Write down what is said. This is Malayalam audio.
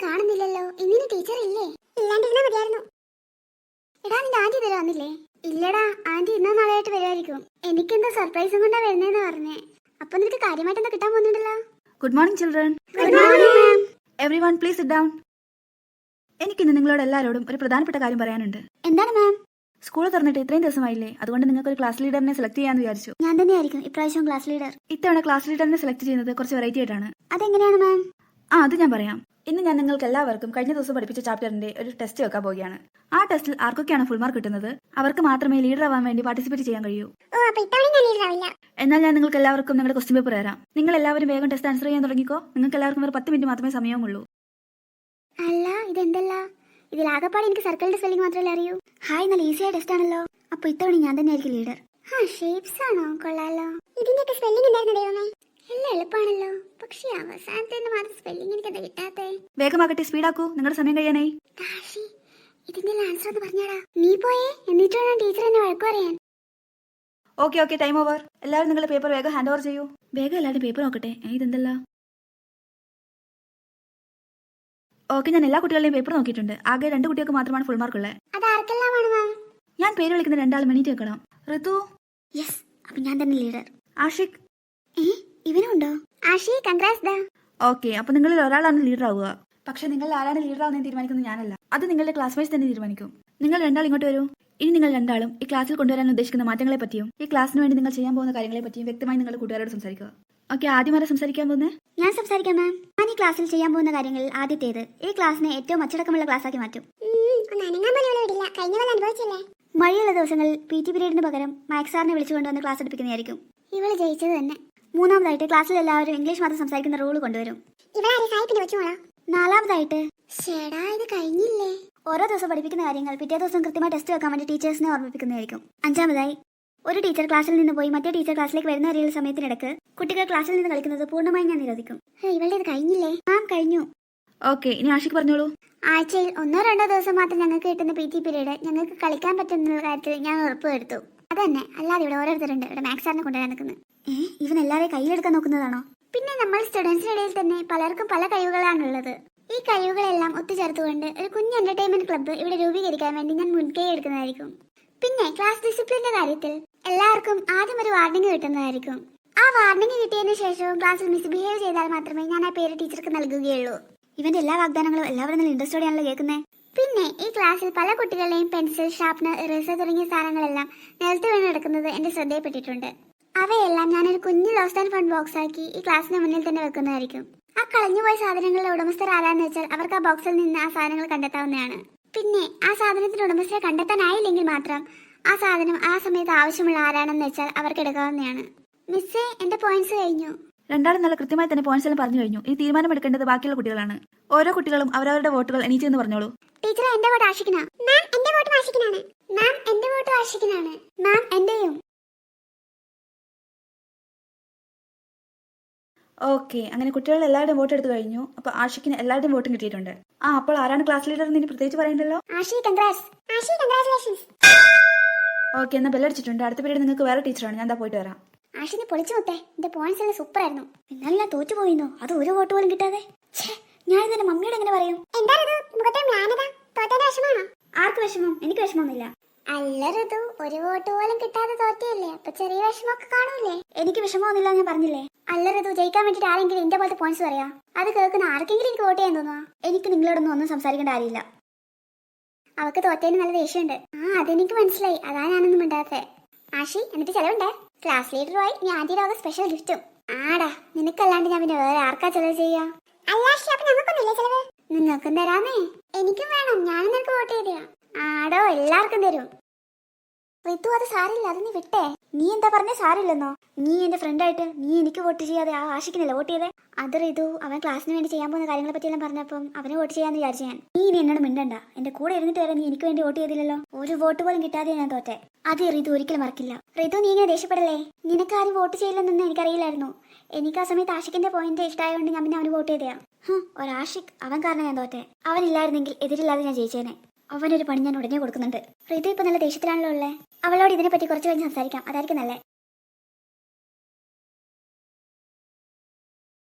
കാണുന്നില്ലല്ലോ. ഇന്നിന് ടീച്ചർ ഇല്ലേ? ഇല്ലാണ്ടിരുന്നാ മതിയായിരുന്നു. എടാ, നിന്റെ ആന്റി ഇതുവരെ വന്നില്ലേ? ഇല്ലടാ, ആന്റി ഇന്നോ നാളെയായിട്ട് വരുമായിരിക്കും. എനിക്കെന്തോ സർപ്രൈസും കൊണ്ടാ വരുന്നേന്ന് പറഞ്ഞേ. അപ്പൊ നിനക്ക് കാര്യമായിട്ട് എന്താ കിട്ടാൻ പോകുന്നുണ്ടല്ലോ? Good morning children. Good morning ma'am. Everyone please sit down. എനിക്കിന്ന് നിങ്ങളോട് എല്ലാവരോടും ഒരു പ്രധാനപ്പെട്ട കാര്യം പറയാനുണ്ട്. എന്താണ് മാം? സ്കൂൾ തുറന്നിട്ട് ഇത്രയും ദിവസമായില്ലേ, അതുകൊണ്ട് നിങ്ങൾക്ക് ഒരു ക്ലാസ് ലീഡറിനെ സെലക്ട് ചെയ്യാന്ന് വിചാരിച്ചു. ഞാൻ തന്നെയായിരിക്കും ഇപ്രാവശ്യം ക്ലാസ് ലീഡർ. ഇത്തവണ ക്ലാസ് ലീഡറിനെ സെലക്ട് ചെയ്യുന്നത് കുറച്ച് വെറൈറ്റി ആയിട്ടാണ്. അതെങ്ങനെയാണ് മാം? അത് ഞാൻ പറയാം. ഇന്ന് ഞാൻ നിങ്ങൾക്ക് എല്ലാവർക്കും കഴിഞ്ഞ ദിവസം പഠിപ്പിച്ച ചാപ്റ്ററിന്റെ ഒരു ടെസ്റ്റ് വെക്കാൻ പോവുകയാണ്. ആ ടെസ്റ്റിൽ ആർക്കൊക്കെയാണ് ഫുൾ മാർക്ക് കിട്ടുന്നത് അവർക്ക് മാത്രമേ ലീഡർ ആവാൻ വേണ്ടി പാർട്ടിസിപ്പേറ്റ് ചെയ്യാൻ കഴിയൂ. എന്നാൽ ഞാൻ നിങ്ങൾക്ക് എല്ലാവർക്കും നിങ്ങളുടെ ക്വസ്റ്റ്യൻ പേപ്പർ തരാം. നിങ്ങൾ എല്ലാവരും വേഗം ടെസ്റ്റ് ആൻസർ ചെയ്യാൻ തുടങ്ങിക്കോ. നിങ്ങൾക്ക് എല്ലാവർക്കും ഒരു 10 മിനിറ്റ് മാത്രമേ സമയമുള്ളൂ. അല്ല, ഇതെന്തല്ല? ഇതിലാകപ്പാടെ എനിക്ക് സർക്കിളിന്റെ സ്പെല്ലിംഗ് മാത്രമല്ലേ അറിയൂ. ഹായ്, നല്ല ഈസിയായ ടെസ്റ്റ് ആണല്ലോ. അപ്പൊ ഇത്തവണ ഞാൻ തന്നെയായിരിക്കും ലീഡർ. ഷേപ്സ് ആണോ? കൊള്ളാലോ. ഇതിന്റെയൊക്കെ സ്പെല്ലിംഗ് എന്തായിരുന്നു ദൈവമേ? എല്ലാം എളുപ്പമാണല്ലോ. പക്ഷെ അവസാനത്തെ മാത്രം സ്പെല്ലിംഗ് എനിക്ക് എന്താ കിട്ടാത്തെ? വേഗമാകട്ടെ, സ്പീഡാക്കൂ, നിങ്ങളുടെ സമയം കഴിയാനായി. ഇതിന്റെ ആൻസർ ഒന്ന് പറഞ്ഞാടാ. നീ പോയേ, എന്നിട്ട് വേണം ടീച്ചർ എന്നെ വഴക്കു പറയാൻ. Okay, time over. എല്ലാവരും നിങ്ങളുടെ പേപ്പർ വേഗം ഹാൻഡ് ഓവർ ചെയ്യൂ. വേഗം എല്ലാവരും പേപ്പർ നോക്കട്ടെ. ഇതെന്തല്ല? ഓക്കെ, ഞാൻ എല്ലാ കുട്ടികളുടെയും പേപ്പർ നോക്കിയിട്ടുണ്ട്. ആകെ 2 കുട്ടികൾക്ക് മാത്രമാണ് ഫുൾ മാർക്ക് ഉള്ളത്. ഞാൻ പേര് വിളിക്കുന്ന 2 ആൾ എണീറ്റ് വെക്കണം. ഋതു. യെസ്, അപ്പൊ ഞാൻ തന്നെ ലീഡർ. ആഷിഖ്. ഇവനുണ്ടോ? ആഷിഖ്, കൺഗ്രാറ്റ്സ് ഡാ. ഓക്കെ, അപ്പൊ നിങ്ങളിൽ ഒരാളാണ് ലീഡർ ആവുക. പക്ഷെ നിങ്ങൾ ആരാണ് ലീഡർ ആവുന്നതെന്ന് തീരുമാനിക്കുന്നത് ഞാനല്ല. അത് നിങ്ങളുടെ ക്ലാസ്മേറ്റ്സ് തന്നെ തീരുമാനിക്കും. നിങ്ങൾ 2 ആൾ ഇങ്ങോട്ട് വരൂ. ഇനി നിങ്ങൾ 2 ആളും ഈ ക്ലാസ്സിൽ കൊണ്ടുവരാൻ ഉദ്ദേശിക്കുന്ന മാറ്റങ്ങളെ പറ്റിയും ഈ ക്ലാസ്സിന് വേണ്ടി നിങ്ങൾ ചെയ്യാൻ പോകുന്ന കാര്യങ്ങളെ പറ്റിയും വ്യക്തമായി നിങ്ങളുടെ കൂട്ടുകാരോട് സംസാരിക്കുക. ഓക്കെ, ആദ്യം ആരാ സംസാരിക്കാൻ പോകുന്നത്? ഞാൻ സംസാരിക്കാം മാം. ഞാൻ ഈ ക്ലാസ്സിൽ ചെയ്യാൻ പോകുന്ന കാര്യങ്ങളിൽ ആദ്യത്തേത് ഈ ക്ലാസ്സിനെ ഏറ്റവും അച്ചടക്കമുള്ള ക്ലാസ്സാക്കി മാറ്റും. മഴയുള്ള ദിവസങ്ങളിൽ PT പീരീഡിന് പകരം മാത്സ് സാറിനെ വിളിച്ചുകൊണ്ടുവന്ന് ക്ലാസ് എടുപ്പിക്കുന്നതായിരിക്കും. ഇവള് ജയിച്ചത് തന്നെ. മൂന്നാമതായിട്ട് ക്ലാസ്സിൽ എല്ലാവരും ഇംഗ്ലീഷ് മാത്രം സംസാരിക്കുന്ന റൂൾ കൊണ്ടുവരും. നാലാമതായിട്ട് ഇത് കഴിഞ്ഞില്ലേ, ഓരോ ദിവസം പഠിപ്പിക്കുന്ന കാര്യങ്ങൾ പിറ്റേ ദിവസം കൃത്യമായി ടെസ്റ്റ് വെക്കാൻ വേണ്ടി ടീച്ചേഴ്സിനെ ഓർമ്മിപ്പിക്കുന്നതായിരിക്കും. അഞ്ചാമതായി ഒരു ടീച്ചർ ക്ലാസ്സിൽ നിന്ന് പോയി മറ്റേ ടീച്ചർ ക്ലാസ്സിലേക്ക് വരുന്ന അറിയുന്ന സമയത്തിനിടക്ക് കുട്ടികൾ ക്ലാസ്സിൽ നിന്ന് കളിക്കുന്നത് പൂർണ്ണമായും ഞാൻ നിരോധിക്കും. ഇവളുടെ ഇത് കഴിഞ്ഞില്ലേ? കഴിഞ്ഞു. ഓക്കെ, ഇനി ആഷിഖ് പറഞ്ഞോളൂ. ആഴ്ചയിൽ 1-2 ദിവസം മാത്രം ഞങ്ങൾക്ക് കിട്ടുന്ന PT പീരീഡ് ഞങ്ങൾക്ക് കളിക്കാൻ പറ്റുന്ന കാര്യത്തിൽ ഞാൻ ഉറപ്പുവരുത്തു. അതന്നെ, അല്ലാതെ ഇവിടെ ഓരോരുത്തരുണ്ട് ഇവിടെ മാത്സ് സാറിനെ കൊണ്ടുവരാൻ നിൽക്കുന്നത്. ഇവൻ എല്ലാവരെയും കയ്യിലെടുക്കാൻ നോക്കുന്നതാണോ? പിന്നെ നമ്മൾ സ്റ്റുഡൻസിനിടയിൽ തന്നെ പലർക്കും പല കഴിവുകളാണുള്ളത്. ഈ കഴിവുകളെല്ലാം ഒത്തുചേർത്തുകൊണ്ട് ഒരു കുഞ്ഞ് എന്റർടൈൻമെന്റ് ക്ലബ്ബ് ഇവിടെ രൂപീകരിക്കാൻ വേണ്ടി ഞാൻ മുൻകൈ എടുക്കുന്നതായിരിക്കും. പിന്നെ ക്ലാസ് ഡിസിപ്ലിന്റെ കാര്യത്തിൽ എല്ലാവർക്കും ആദ്യം ഒരു വാർണിംഗ് കിട്ടുന്നതായിരിക്കും. ആ വാർണിംഗ് കിട്ടിയതിനു ശേഷവും ക്ലാസ്സിൽ മിസ്ബിഹേവ് ചെയ്താൽ മാത്രമേ ഞാൻ ആ പേര് ടീച്ചർക്ക് നൽകുകയുള്ളൂ. ഇവന്റെ എല്ലാ വാഗ്ദാനങ്ങളും എല്ലാവരും നല്ല ഇൻട്രസ്റ്റോടെയാണല്ലോ കേൾക്കുന്നത്. പിന്നെ ഈ ക്ലാസ്സിൽ പല കുട്ടികളുടെയും പെൻസിൽ, ഷാർപ്നർ, ഇറേസർ തുടങ്ങിയ സാധനങ്ങളെല്ലാം നിലത്ത് വീണ് കിടക്കുന്നത് എന്റെ ശ്രദ്ധയിൽപ്പെട്ടിട്ടുണ്ട്. അവയെല്ലാം ഞാനൊരു കുഞ്ഞു ലോസ്റ്റ് ആൻഡ് ഫൗണ്ട് ബോക്സ് ആക്കി ഈ ക്ലാസ്സിന് മുന്നിൽ തന്നെ വെക്കുന്നതായിരിക്കും. ആ കളഞ്ഞുപോയ സാധനങ്ങളുടെ ഉടമസ്ഥർ ആരാന്ന് വെച്ചാൽ അവർക്ക് ആ ബോക്സിൽ നിന്ന് ആ സാധനങ്ങൾ കണ്ടെത്താവുന്നതാണ്. പിന്നെ ആ സാധനത്തിന്റെ ഉടമസ്ഥരെ കണ്ടെത്താനായില്ലെങ്കിൽ മാത്രം ആ സാധനം ആ സമയത്ത് ആവശ്യമുള്ള ആരാണെന്ന് വെച്ചാൽ അവർക്ക് എടുക്കാവുന്നതാണ്. മിസ്സേ, എന്റെ പോയിന്റ്സ് കഴിഞ്ഞു. 2 ആളും നല്ല കൃത്യമായി തന്നെ പോയിന്റ്സ് എല്ലാം പറഞ്ഞു കഴിഞ്ഞു. ഈ തീരുമാനമെടുക്കേണ്ടത് ബാക്കിയുള്ള കുട്ടികളാണ്. ഓരോ കുട്ടികളും അവരവരുടെ വോട്ടുകൾ എണീറ്റ് എന്ന് പറഞ്ഞോളൂ. ടീച്ചർ, എന്റെ വോട്ട് ആഷിഖിനാ. മാം, എന്റെ വോട്ട് ആഷിഖിനാണ്. മാം, എന്റെ വോട്ട് ആഷിഖിനാണ്. മാം, എന്റെയും. ഓക്കെ, അങ്ങനെ കുട്ടികൾ എല്ലാവരുടെയും വോട്ട് എടുത്തു കഴിഞ്ഞു. അപ്പൊ ആഷിഖിന് എല്ലാവരുടെയും വോട്ടും കിട്ടിയിട്ടുണ്ട്. അപ്പോൾ ആരാണ് ക്ലാസ് ലീഡർ എന്ന് ഇനി പ്രത്യേകിച്ച് പറയണ്ടല്ലോ. Ashiq, congrats. Ashiq, congratulations. Okay, എന്നാൽ ബെല്ലടിച്ചിട്ടുണ്ട്. അടുത്ത പീരീഡ് നിങ്ങൾക്ക് വേറെ ടീച്ചറാണ്. ഞാൻ പോയിട്ട് വരാം. ആഷിനെ പൊളിച്ചു മുത്തേ, എന്റെ പോയിന്റ്സ് എല്ലാം സൂപ്പർ ആയിരുന്നു. എന്നാലും ഞാൻ തോറ്റുപോയിന്നോ? അത് ഒരു വോട്ട് പോലും കിട്ടാതെ. ഞാൻ ഇതെന്റെ മമ്മിയോട് എങ്ങനെ പറയും? ആർക്ക് വിഷമം? എനിക്ക് വിഷമമൊന്നുമില്ല. അല്ല ഋതു, ഒരു വോട്ട് പോലും കിട്ടാതെ തോറ്റിയല്ലേ, അപ്പൊ ചെറിയ വിഷമമൊക്കെ കാണൂലേ? എനിക്ക് വിഷമമൊന്നുമില്ല, ഞാൻ പറഞ്ഞില്ലേ. അല്ല ഋതു, ജയിക്കാൻ വേണ്ടിട്ട് ആരെങ്കിലും എന്റെ പോലത്തെ പോയിന്റ്സ് പറയാ? അത് കേൾക്കുന്ന ആർക്കെങ്കിലും എനിക്ക് വോട്ട് ചെയ്യാൻ തോന്നുക? എനിക്ക് നിങ്ങളോടൊന്നും ഒന്നും സംസാരിക്കേണ്ട കാര്യമില്ല. അവക്ക് തോറ്റേന് നല്ല ദേഷ്യമുണ്ട്. അതെനിക്ക് മനസ്സിലായി, അതാ ഞാനൊന്നും മിണ്ടാത്തെ. ആഷി, എന്നിട്ട് ചെലവുണ്ടേ. ക്ലാസ് ലീഡറുമായി ഞാൻ ആദ്യം സ്പെഷ്യൽ ഗിഫ്റ്റും. ആടാ, നിനക്കല്ലാണ്ട് ഞാൻ പിന്നെ വേറെ ആർക്കാ ചെലവ് ചെയ്യാ? നിങ്ങൾക്കും തരാന്നേ. എനിക്കും വേണം, ഞാനും നിനക്ക് വോട്ട് ചെയ്തയാ. ആടോ, എല്ലാവർക്കും തരും. ഋതു, അത് സാരില്ല, അത് നീ വിട്ടേ. നീ എന്താ പറഞ്ഞേ സാരില്ലെന്നോ? നീ എന്റെ ഫ്രണ്ടായിട്ട് നീ എനിക്ക് വോട്ട് ചെയ്യാതെ ആ ആഷിക്കിനല്ലേ വോട്ട് ചെയ്തേ? അത് ഋതു, അവൻ ക്ലാസ്സിന് വേണ്ടി ചെയ്യാൻ പോകുന്ന കാര്യങ്ങളെ പറ്റിയെല്ലാം പറഞ്ഞപ്പം അവനെ വോട്ട് ചെയ്യാന്ന് വിചാരിച്ചു ഞാൻ. നീ ഇനി എന്നോട് മിണ്ടണ്ട. എന്റെ കൂടെ ഇരുന്നിട്ട് വരെ നീ എനിക്ക് വേണ്ടി വോട്ട് ചെയ്തില്ലല്ലോ. ഒരു വോട്ട് പോലും കിട്ടാതെ ഞാൻ തോറ്റെ. അത് ഋതു ഒരിക്കലും മറക്കില്ല. ഋതു, നീ ഇങ്ങനെ ദേഷ്യപ്പെടല്ലേ. നിനക്കാരും വോട്ട് ചെയ്യില്ലെന്നൊന്നും എനിക്കറിയില്ലായിരുന്നു. എനിക്ക് ആ സമയത്ത് ആഷിക്കിന്റെ പോയിന്റ് ഇഷ്ടമായതുകൊണ്ട് ഞാൻ പിന്നെ അവന് വോട്ട് ചെയ്തയാ. ഒരാഷിക്, അവൻ കാരണം ഞാൻ തോറ്റെ. അവനില്ലായിരുന്നെങ്കിൽ എതിരില്ലാതെ ഞാൻ ജയിച്ചേനെ. അവനൊരു പണി ഞാൻ ഉടനെ കൊടുക്കുന്നുണ്ട്. ഋതു ഇപ്പൊ നല്ല ദേഷ്യത്തിലാണല്ലോ ഉള്ളേ. അവളോട് ഇതിനെപ്പറ്റി കുറച്ച് കഴിഞ്ഞ് സംസാരിക്കാം, അതായിരിക്കും നല്ലേ.